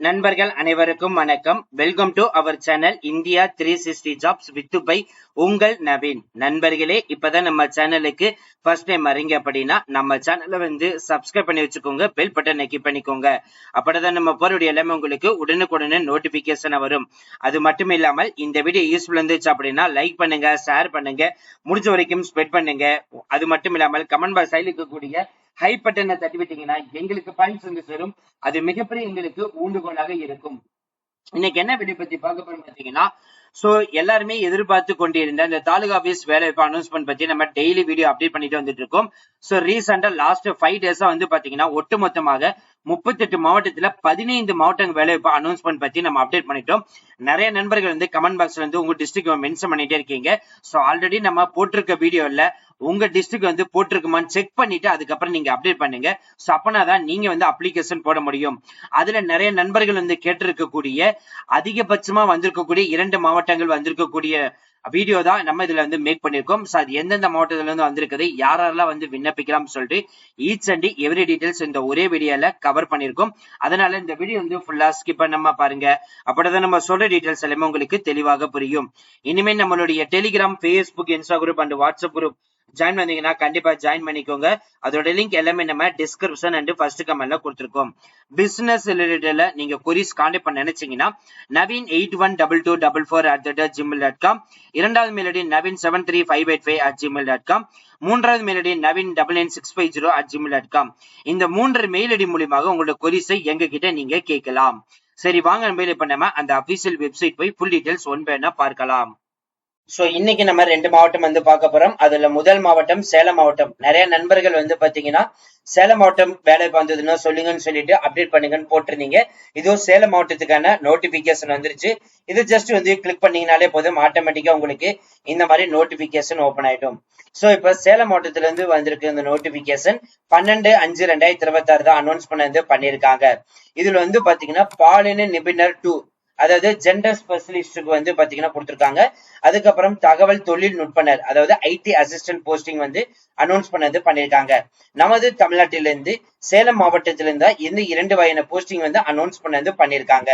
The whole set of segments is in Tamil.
நண்பர்கள் அனைவருக்கும் வணக்கம். Welcome to our channel India 360 jobs with by உங்கள் நவீன். நண்பர்களே, இப்பதான் நம்ம சேனலுக்கு ஃபர்ஸ்ட் டைம் வரீங்க அப்படின்னா நம்ம சேனலை சப்ஸ்கிரைப் பண்ணி வச்சுக்கோங்க, பெல் பட்டனை கிளிக் பண்ணிக்கோங்க. அப்படிதான் நம்ம போறோடைய எல்லாமே உங்களுக்கு உடனுக்குடனே நோட்டிபிகேஷன் வரும். அது மட்டும் இல்லாமல் இந்த வீடியோ யூஸ்ஃபுல் இருந்துச்சு அப்படின்னா லைக் பண்ணுங்க, ஷேர் பண்ணுங்க, முடிஞ்ச வரைக்கும் ஸ்ப்ரெட் பண்ணுங்க. அது மட்டும் இல்லாமல் கமெண்ட் பாக்ஸ் சைடுல இருக்கக்கூடிய ஹை பட்டனை தட்டி விட்டீங்கன்னா எங்களுக்கு பாயிண்ட்ஸ் சேரும். அது மிகப்பெரிய எங்களுக்கு ஊண்டுகோலாக இருக்கும். இன்னைக்கு என்ன வீடியோ பத்தி பார்க்க போறோம் பாத்தீங்கன்னா, சோ எல்லாருமே எதிர்பார்த்து கொண்டிருந்த இந்த தாலுகா ஆபீஸ் வேலைவாய்ப்பு அனௌன்ஸ்மெண்ட் பத்தி நம்ம டெய்லி வீடியோ அப்டேட் பண்ணிட்டு வந்துட்டு இருக்கோம். சோ ரீசெண்டா லாஸ்ட் 5 டேஸா பாத்தீங்கன்னா ஒட்டுமொத்தமாக 38 மாவட்டத்துல 15 மாவட்டங்கள் வேலைவாய்ப்பு அனௌன்ஸ்மெண்ட் பத்தி நம்ம அப்டேட் பண்ணிட்டோம். நிறைய நண்பர்கள் கமெண்ட் பாக்ஸ்ல உங்க டிஸ்ட்ரிக்ட் மென்ஷன் பண்ணிட்டே இருக்கீங்க. சோ ஆல்ரெடி நம்ம போட்டிருக்க வீடியோல உங்க டிஸ்ட்ரிக்ட் போட்டிருக்குமான்னு செக் பண்ணிட்டு அதுக்கப்புறம் நீங்க அப்டேட் பண்ணுங்க. சோ அப்பனாதான் நீங்க அப்ளிகேஷன் போட முடியும். அதுல நிறைய நண்பர்கள் கேட்டிருக்கக்கூடிய அதிகபட்சமா வந்திருக்கக்கூடிய 2 மாவட்டங்கள் வந்திருக்கக்கூடிய வீடியோ தான் நம்ம இதுல மேக் பண்ணிருக்கோம். சோ அது எந்தெந்த மாவட்டத்துல இருந்து வந்திருக்குது, யாரெல்லாம் விண்ணப்பிக்கலாம் சொல்லிட்டு ஈச் அண்ட் எவ்ரி டீடைல்ஸ் இந்த ஒரே வீடியோல கவர் பண்ணிருக்கோம். அதனால இந்த வீடியோ ஃபுல்லா ஸ்கிப் பண்ணாம பாருங்க. அப்படிதான் நம்ம சொல்ற டீடைல்ஸ் எல்லாமே உங்களுக்கு தெளிவாக புரியும். இனிமே நம்மளுடைய Telegram, Facebook, Insta group and WhatsApp group join பண்ணீங்கன்னா கண்டிப்பா ஜாயின் பண்ணிக்கோங்க. அதோட லிங்க் எல்லாமே நம்ம டிஸ்கிரிப்ஷன் அண்ட் ஃபர்ஸ்ட் கமெண்ட்ல கொடுத்திருக்கோம். பிசினஸ் ரிலேட்டட்ல நீங்க கொரிஸ் கான்டாக்ட் பண்ண நினைச்சீங்கன்னா நவீன் 812244@gmail.com, இரண்டாவது மெயிலடி நவீன் 73585@gmail.com, மூன்றாவது மெயிலடி நவீன் 99650@gmail.com. இந்த 3 மெயில் ஐடி மூலமாக உங்களோட கொரிஸை எங்க கிட்ட நீங்க கேட்கலாம். சரி, வாங்க நம்ம இப்ப நம்ம அந்த அபிஷியல் வெப்சைட் போய் ஃபுல் டீடைல்ஸ் ஒன் பை ஒன்னா பார்க்கலாம். சோ இன்னைக்கு நம்ம 2 மாவட்டம் பார்க்க போறோம். அதுல முதல் மாவட்டம் சேலம் மாவட்டம். நிறைய நண்பர்கள் பாத்தீங்கன்னா சேலம் மாவட்டம் வேலை வந்ததுன்னா சொல்லுங்கன்னு சொல்லிட்டு அப்டேட் பண்ணுங்கன்னு போட்டிருந்தீங்க. இதோ சேலம் மாவட்டத்துக்கான நோட்டிபிகேஷன் வந்துருச்சு. இது ஜஸ்ட் கிளிக் பண்ணீங்கனாலே போதும், ஆட்டோமேட்டிக்கா உங்களுக்கு இந்த மாதிரி நோட்டிபிகேஷன் ஓபன் ஆயிடும். சோ இப்ப சேலம் மாவட்டத்துல இருந்து வந்திருக்கு இந்த நோட்டிபிகேஷன் 12/5/2026 தான் அனௌன்ஸ் பண்ணிருக்காங்க. இதுல பாத்தீங்கன்னா பாலின நிபுணர் 2, அதாவது ஜெண்டர் ஸ்பெஷலிஸ்டுக்கு பாத்தீங்கன்னா கொடுத்திருக்காங்க. அதுக்கப்புறம் தகவல் தொழில்நுட்பனர், அதாவது ஐடி அசிஸ்டன்ட் போஸ்டிங் அனௌன்ஸ் பண்ணிருக்காங்க. நமது தமிழ்நாட்டிலிருந்து சேலம் மாவட்டத்திலிருந்து இந்த 2 வகையான போஸ்டிங் அனௌன்ஸ் பண்ணிருக்காங்க.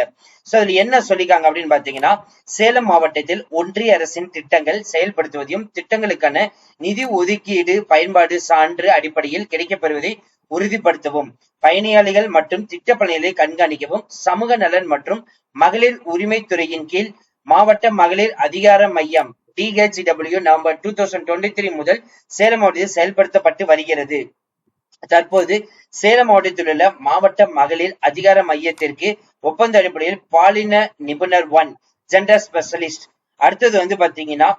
சோ அதுல என்ன சொல்லிருக்காங்க அப்படின்னு பாத்தீங்கன்னா, சேலம் மாவட்டத்தில் ஒன்றிய அரசின் திட்டங்கள் செயல்படுத்துவதையும் திட்டங்களுக்கான நிதி ஒதுக்கீடு பயன்பாடு சான்று அடிப்படையில் கிடைக்கப்பெறுவதை உறுதிப்படுத்தவும், பயணியாளிகள் மற்றும் திட்ட பணிகளை கண்காணிக்கவும், சமூக நலன் மற்றும் மகளிர் உரிமை துறையின் கீழ் மாவட்ட மகளிர் அதிகார மையம் DHW நவம்பர் 2023 முதல் சேலம் மாவட்டத்தில் செயல்படுத்தப்பட்டு வருகிறது. தற்போது சேலம் மாவட்டத்தில் உள்ள மாவட்ட மகளிர் அதிகார மையத்திற்கு ஒப்பந்த அடிப்படையில் பாலின நிபுணர் 1 ஜெண்டர் ஸ்பெஷலிஸ்ட், அடுத்தது பாத்தீங்கன்னா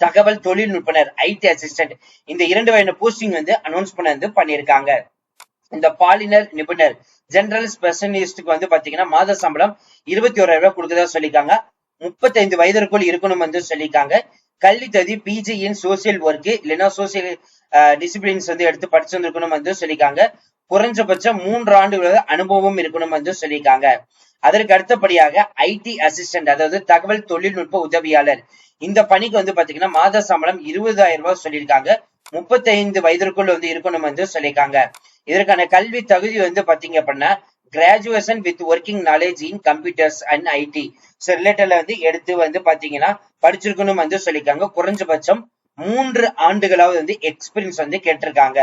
தகவல் தொழில்நுட்பனர் ஐடி அசிஸ்டன்ட், இந்த 2 வகையான போஸ்டிங் அனௌன்ஸ் பண்ணிருக்காங்க. இந்த பாலினர் நிபுணர் ஜெனரல் ஸ்பெஷலிஸ்டுக்கு பாத்தீங்கன்னா மாத சம்பளம் 21,000 ரூபாய் கொடுக்கறதா சொல்லிருக்காங்க. 35 வயதிற்குள் இருக்கணும் சொல்லிருக்காங்க. கல்வி தகுதி பிஜி இன் சோசியல் ஒர்க் இல்லைன்னா சோசியல் டிசிப்ளின்ஸ் எடுத்து படிச்சிருக்கணும் சொல்லிருக்காங்க. குறைஞ்சபட்சம் 3 ஆண்டுகள் அனுபவம் இருக்கணும் சொல்லிருக்காங்க. அதற்கு அடுத்தபடியாக ஐடி அசிஸ்டன்ட், அதாவது தகவல் தொழில்நுட்ப உதவியாளர், இந்த பணிக்கு பாத்தீங்கன்னா மாத சம்பளம் 20,000 ரூபாய் சொல்லியிருக்காங்க. 35 வயதிற்குள் இருக்கணும் சொல்லியிருக்காங்க. இதற்கான கல்வி தகுதி பாத்தீங்க அப்படின்னா graduation with working knowledge in computers and IT ரிலேட்டட்ல எடுத்து பாத்தீங்கன்னா படிச்சிருக்கணும் சொல்லியிருக்காங்க. குறைஞ்சபட்சம் 3 ஆண்டுகளாவது எக்ஸ்பீரியன்ஸ் கேட்டிருக்காங்க.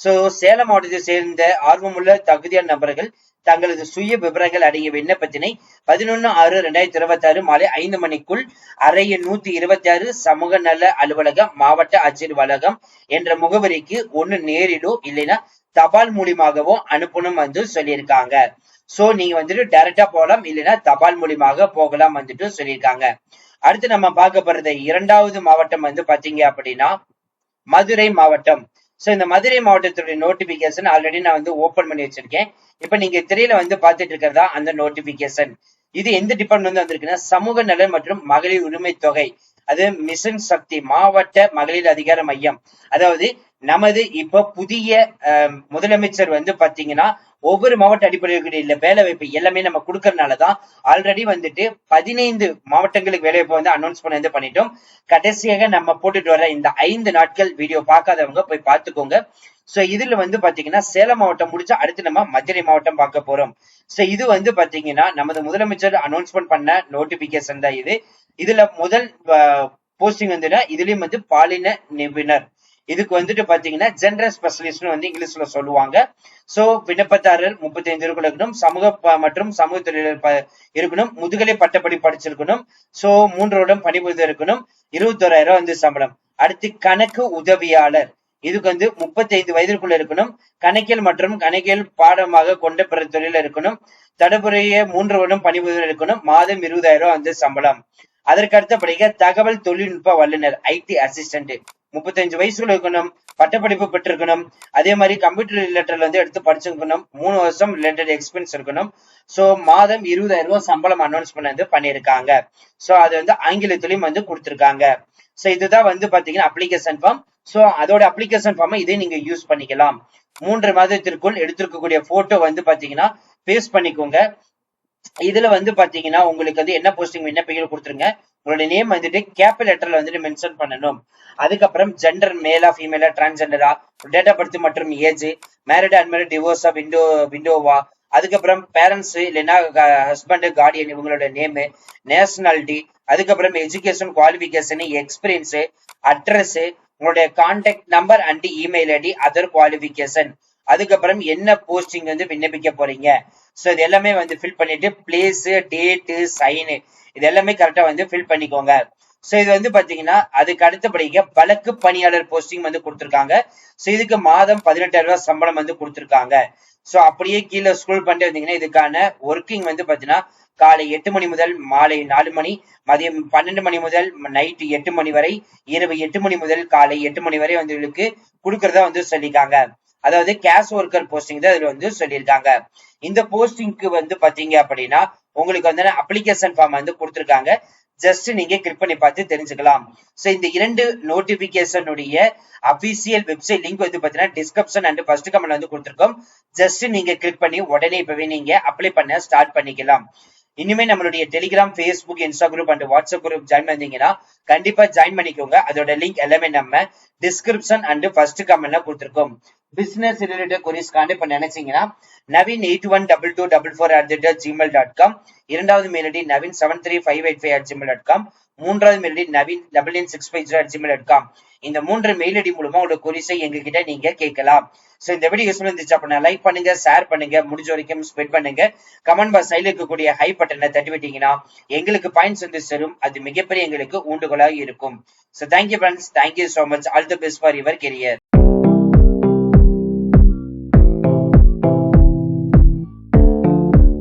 சோ சேலம் மாவட்டத்தை சேர்ந்த ஆர்வமுள்ள தகுதியான நபர்கள் தங்களது சுய விவரங்கள் அடங்கிய விண்ணப்பத்தினை 11/6/2026 மாலை 5 மணிக்குள் அறைய 126 சமூக நல அலுவலகம், மாவட்ட ஆட்சியர் வளாகம் என்ற முகவரிக்கு ஒன்னு நேரிலோ இல்லைன்னா தபால் மூலியமாகவோ அனுப்பணும் சொல்லியிருக்காங்க. சோ நீங்க டைரக்டா போகலாம், இல்லைன்னா தபால் மூலியமாக போகலாம் சொல்லியிருக்காங்க. அடுத்து நம்ம பார்க்க போறது 2வது மாவட்டம் பாத்தீங்க அப்படின்னா மதுரை மாவட்டம். சோ இந்த மதுரை மாவட்டத்துடைய நோட்டிபிகேஷன் ஆல்ரெடி நான் ஓபன் பண்ணி வச்சிருக்கேன். இப்ப நீங்க திரையில பாத்துட்டு இருக்கிறதா அந்த நோட்டிபிகேஷன். இது எந்த டிபார்ட்மெண்ட் வந்திருக்குன்னா சமூக நலன் மற்றும் மகளிர் உரிமை தொகை, அது மிஷன் சக்தி மாவட்ட மகளிர் அதிகார மையம். அதாவது நமது இப்ப புதிய முதலமைச்சர் பாத்தீங்கன்னா ஒவ்வொரு மாவட்ட அடிப்படையில் இல்ல வேலை வாய்ப்பு எல்லாமே நம்ம கொடுக்கறதுனாலதான் ஆல்ரெடி 15 மாவட்டங்களுக்கு வேலை வாய்ப்பு அனௌன்ஸ் பண்ணிட்டோம். கடைசியாக நம்ம போட்டுட்டு வர இந்த 5 நாட்கள் வீடியோ பார்க்காதவங்க போய் பார்த்துக்கோங்க. சோ இதுல வந்து பாத்தீங்கன்னா சேலம் மாவட்டம் முடிச்சா அடுத்து நம்ம மதுரை மாவட்டம் பார்க்க போறோம். சோ இது வந்து பாத்தீங்கன்னா நமது முதலமைச்சர் அனௌன்ஸ்மெண்ட் பண்ண நோட்டிபிகேஷன் தான் இது. இதுல முதல் போஸ்டிங் வந்துன்னா இதுலயும் வந்து பாலின நிபுணர், இதுக்கு வந்துட்டு பாத்தீங்கன்னா ஜெண்டர் ஸ்பெஷலிஸ்ட் வந்து இங்கிலீஷ்ல சொல்லுவாங்க. சோ விண்ணப்பதாரர் 35 இருக்கணும், சமூக மற்றும் சமூக தொழிலாளர் இருக்கணும், முதுகலை பட்டப்படி படிச்சிருக்கணும், சோ 3 வருடம் பணிபுரிந்து இருக்கணும், 21,000 வந்து சம்பளம். அடுத்து கணக்கு உதவியாளர், இதுக்கு வந்து 35 வயதிற்குள்ள இருக்கணும், கணக்கியல் மற்றும் கணக்கியல் பாடமாக கொண்ட பிற தொழில இருக்கணும், தடபுடைய 3 வருடம் பணிபுரிந்து இருக்கணும், மாதம் 20,000 வந்து சம்பளம். அதற்கு அடுத்தபடியாக தகவல் தொழில்நுட்ப வல்லுநர் ஐடி அசிஸ்டன்ட் 35 வயசுல இருக்கணும், பட்டப்படிப்பு பெற்றிருக்கணும், அதே மாதிரி கம்ப்யூட்டர் ரிலேட்டட் வந்து எடுத்து படிச்சிருக்கணும், 3 வருஷம் ரிலேட்டட் எக்ஸ்பீரியன்ஸ் இருக்கணும். சோ மாதம் 20,000 சம்பளம் அனௌன்ஸ்மெண்ட் வந்து பண்ணிருக்காங்க. சோ அது வந்து ஆங்கிலத்திலயும் வந்து கொடுத்திருக்காங்க. சோ இதுதான் வந்து பாத்தீங்கன்னா அப்ளிகேஷன் ஃபார்ம். சோ அதோட அப்ளிகேஷன் ஃபார்ம் இதை நீங்க யூஸ் பண்ணிக்கலாம். 3 மாதத்திற்குள் எடுத்திருக்கக்கூடிய போட்டோ வந்து பாத்தீங்கன்னா பேஸ்ட் பண்ணிக்கோங்க. இதுல வந்து பாத்தீங்கன்னா உங்களுக்கு வந்து என்ன போஸ்டிங் விண்ணப்பிகள் கொடுத்துருங்க. உங்களுடைய நேம் வந்துட்டு கேபிட்டல் லெட்டர்ல வந்துட்டு மென்ஷன் பண்ணணும். அதுக்கப்புறம் ஜெண்டர் மேலா ஃபீமேலா டிரான்ஸ்ஜெண்டரா, டேட் ஆஃப் பர்த் மற்றும் ஏஜ், மேரிட் அன்மேரிட் டிவோர்ஸா விண்டோவா, அதுக்கப்புறம் பேரண்ட்ஸ் இல்லைன்னா ஹஸ்பண்ட் கார்டியன் இவங்களோட நேமு, நேஷனாலிட்டி, அதுக்கப்புறம் எஜுகேஷன் குவாலிபிகேஷன், எக்ஸ்பீரியன்ஸ், அட்ரஸ், உங்களுடைய contact number and email ID, other qualification, அதுக்கப்புறம் என்ன போஸ்டிங் வந்து விண்ணப்பிக்க போறீங்க. சோ இது எல்லாமே வந்து ஃபில் பண்ணிட்டு பிளேஸ், டேட், சைன் இது எல்லாமே கரெக்டா வந்து ஃபில் பண்ணிக்கோங்க. சோ இது வந்து பாத்தீங்கன்னா அதுக்கு அடுத்தபடியாக வழக்கு பணியாளர் போஸ்டிங் வந்து கொடுத்திருக்காங்க. சோ இதுக்கு மாதம் 18,000 சம்பளம் வந்து கொடுத்திருக்காங்க. சோ அப்படியே கீழே ஸ்க்ரோல் பண்ணிட்டு வந்தீங்கன்னா இதுக்கான ஒர்க்கிங் வந்து பாத்தீங்கன்னா காலை 8 மணி முதல் மாலை 4 மணி, மதியம் 12 மணி முதல் நைட் 8 மணி வரை, இரவு 8 மணி முதல் காலை 8 மணி வரை வந்து இவங்களுக்கு கொடுக்கறதா வந்து சொல்லியிருக்காங்க. அதாவது கேஷ் ஒர்க்கர் போஸ்டிங் தான் இதுல வந்து சொல்லியிருக்காங்க. இந்த போஸ்டிங்க்கு வந்து பாத்தீங்க அப்படின்னா உங்களுக்கு வந்து அப்ளிகேஷன் ஃபார்ம் வந்து கொடுத்திருக்காங்க. ஜஸ்ட் நீங்க கிளிக் பண்ணி பார்த்து தெரிஞ்சுக்கலாம். சோ இந்த 2 நோட்டிபிகேஷனுடைய அபிஷியல் வெப்சைட் லிங்க் வந்து பாத்தீங்கன்னா டிஸ்கிரிப்ஷன் அண்ட் ஃபர்ஸ்ட் கமெண்ட் வந்து கொடுத்திருக்கோம். ஜஸ்ட் நீங்க கிளிக் பண்ணி உடனே இப்பவே நீங்க அப்ளை பண்ண ஸ்டார்ட் பண்ணிக்கலாம். இனிமே நம்மளுடைய Telegram, Facebook, Insta group and WhatsApp group join பண்ணீங்கன்னா கண்டிப்பா ஜாயின் பண்ணிக்கோங்க. அதோட லிங்க் எல்லாமே நம்ம டிஸ்கிரிப்ஷன் அண்ட் ஃபர்ஸ்ட் கமெண்ட்ல கொடுத்திருக்கோம். பிசினஸ் ரிலேட்டட் queries கான்டாக்ட் பண்ண நினைச்சீங்கன்னா navin812244@gmail.com, இரண்டாவது மெயில் ஐடி navin73585@gmail.com, மூன்றாவது மெயில் ஐடி navin99650@gmail.com. இந்த 3 மெயில் ஐடி மூலமா உங்களோட queries-ஐ எங்ககிட்ட நீங்க கேட்கலாம். சோ இந்த வீடியோ யூஸ்ஃபுல்லா இருந்துச்சு அப்படின்னா லைக் பண்ணுங்க, ஷேர் பண்ணுங்க, முடிஞ்ச வரைக்கும் ஸ்ப்ரெட் பண்ணுங்க. கமெண்ட் பாக்ஸ் சைடுல இருக்கக்கூடிய ஹை பட்டனை தட்டி விட்டீங்கன்னா எங்களுக்கு பாயிண்ட்ஸ் வந்து சேரும். அது மிகப்பெரிய எங்களுக்கு ஊண்டுகோலாக இருக்கும். So thank you friends, thank you so much, all the best for your career.